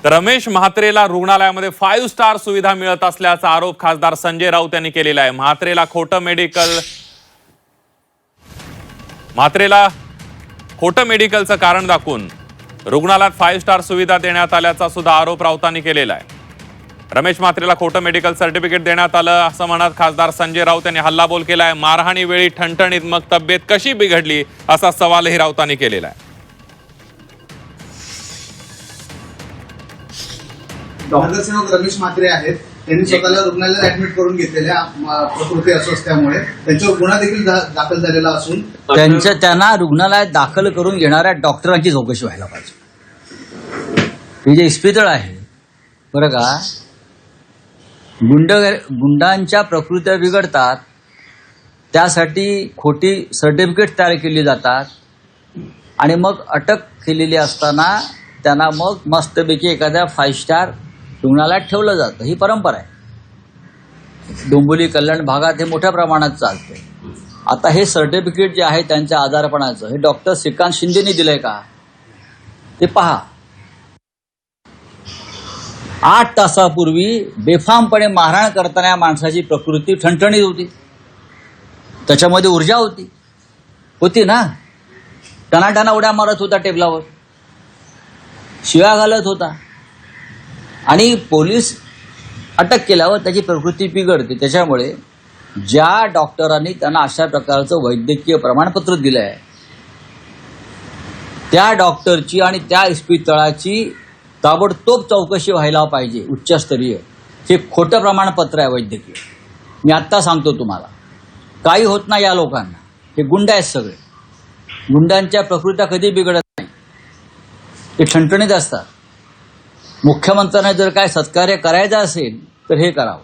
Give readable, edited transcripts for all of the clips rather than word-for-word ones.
तर रमेश म्हात्रेला रुग्णालयामध्ये 5 स्टार सुविधा मिळत असल्याचा आरोप खासदार संजय राऊत यांनी केलेला आहे। म्हात्रेला खोटं मेडिकलचं कारण दाखवून रुग्णालयात 5 स्टार सुविधा देण्यात आल्याचा सुद्धा आरोप राऊतांनी केलेला आहे। रमेश म्हात्रेला खोटं मेडिकल सर्टिफिकेट देण्यात आलं असं म्हणत खासदार संजय राऊत यांनी हल्लाबोल केलाय। मारहाणी वेळी ठणठणीत मग तब्येत कशी बिघडली असा सवालही राऊतांनी केलेला आहे। डॉक्टर रमेश म्हात्रे आहेत, त्यांनी स्वतःला रुग्णालयात ऍडमिट करून घेतलेल्या प्रकृती अस्वस्थ्यामुळे त्यांच्यावर गुन्हा देखील दाखल झालेला असून त्यांना रुग्णालयात दाखल करून घेणाऱ्या डॉक्टरांची चौकशी व्हायला पाहिजे। हे जे इस्पितळ आहे बरं का, गुंडांच्या प्रकृत्या बिघडतात, त्यासाठी खोटी सर्टिफिकेट तयार केली जातात आणि मग अटक केलेली असताना त्यांना मग मस्तपैकी एखाद्या 5 स्टार रुग्णालयात ठेवलं जातं। ही परंपरा आहे, डोंबिवली कल्याण भागात हे मोठ्या प्रमाणात चालते। आता हे सर्टिफिकेट जे आहे त्यांच्या आजारपणाचं, हे डॉक्टर श्रीकांत शिंदेनी दिलंय का ते पहा। 8 तासापूर्वी बेफामपणे मारहाण करताना या माणसाची प्रकृती ठणठणीत होती, त्याच्यामध्ये ऊर्जा होती ना, टनाटना उड्या मारत होता, टेबलावर शिव्या घालत होता आणि पोलीस अटक केल्यावर त्याची प्रकृती बिघडते। त्याच्यामुळे ज्या डॉक्टरांनी त्यांना अशा प्रकारचं वैद्यकीय प्रमाणपत्र दिलं आहे त्या डॉक्टरची आणि त्या इस्पितळाची ताबडतोब चौकशी व्हायला पाहिजे, उच्चस्तरीय। हे खोटं प्रमाणपत्र आहे वैद्यकीय। मी आत्ता सांगतो तुम्हाला, काही होत नाही या लोकांना, हे गुंड आहेत सगळे। गुंडांच्या प्रकृत्या कधी बिघडत नाही, ते ठणठणीत असतात। मुख्यमंत्र्यांना जर काय सत्कार्य करायचं असेल तर हे करावं।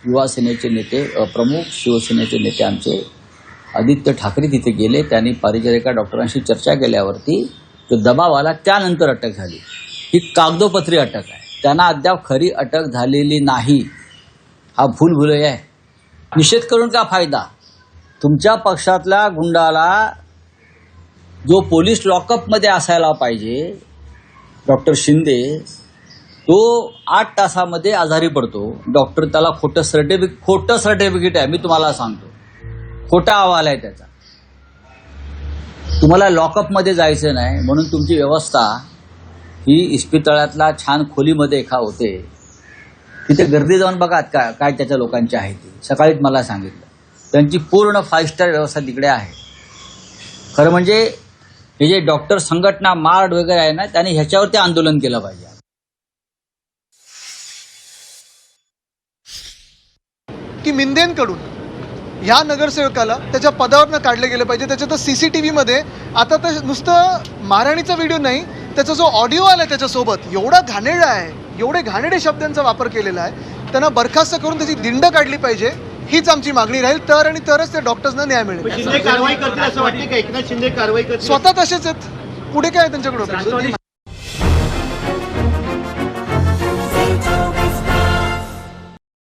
युवा सेनेचे नेते, प्रमुख शिवसेनेचे नेते आमचे आदित्य ठाकरे तिथे गेले, त्यांनी परिचारिका डॉक्टरांशी चर्चा केल्यावरती तो दबाव आला, त्यानंतर अटक झाली। ही कागदोपत्री अटक आहे, त्यांना अद्याप खरी अटक झालेली नाही। हा भूलभुलैया आहे। निषेध करून का फायदा? तुमच्या पक्षातल्या गुंडाला जो पोलीस लॉकअपमध्ये असायला पाहिजे, डॉक्टर शिंदे, तो 8 तासामध्ये आजारी पडतो। डॉक्टर त्याला खोटं सर्टिफिकेट आहे, मी तुम्हाला सांगतो, खोटा अहवाल आहे त्याचा। तुम्हाला लॉकअपमध्ये जायचं नाही म्हणून तुमची व्यवस्था ही इस्पितळातला छान खोलीमध्ये होते। तिथे गर्दी जाऊन बघा काय त्याच्या लोकांची आहे ती। सकाळीच मला सांगितलं त्यांची पूर्ण 5 स्टार व्यवस्था तिकडे आहे। खरं म्हणजे हे जे डॉक्टर संघटना मार्ड वगैरे आहे ना, त्यांनी ह्याच्यावरती आंदोलन केलं पाहिजे। की मिंदेंकडून ह्या नगरसेवकाला त्याच्या पदावरनं काढले गेले पाहिजे। त्याच्या तर CCTV मध्ये आता तर नुसतं मारहाणीचा व्हिडिओ नाही, त्याचा जो ऑडिओ आलाय त्याच्यासोबत एवढा घाणेरडा आहे, एवढे घाणेरडे शब्दांचा वापर केलेला आहे। त्यांना बरखास्त करून त्याची दिंड काढली पाहिजे, हीच आमची मागणी राहील। तरच त्या डॉक्टर्सना न्याय मिळेल। शिंदे कारवाई करतील असं वाटते का? एकनाथ शिंदे कारवाई करतील? स्वतः तसेच आहेत, पुढे काय त्यांच्याकडे?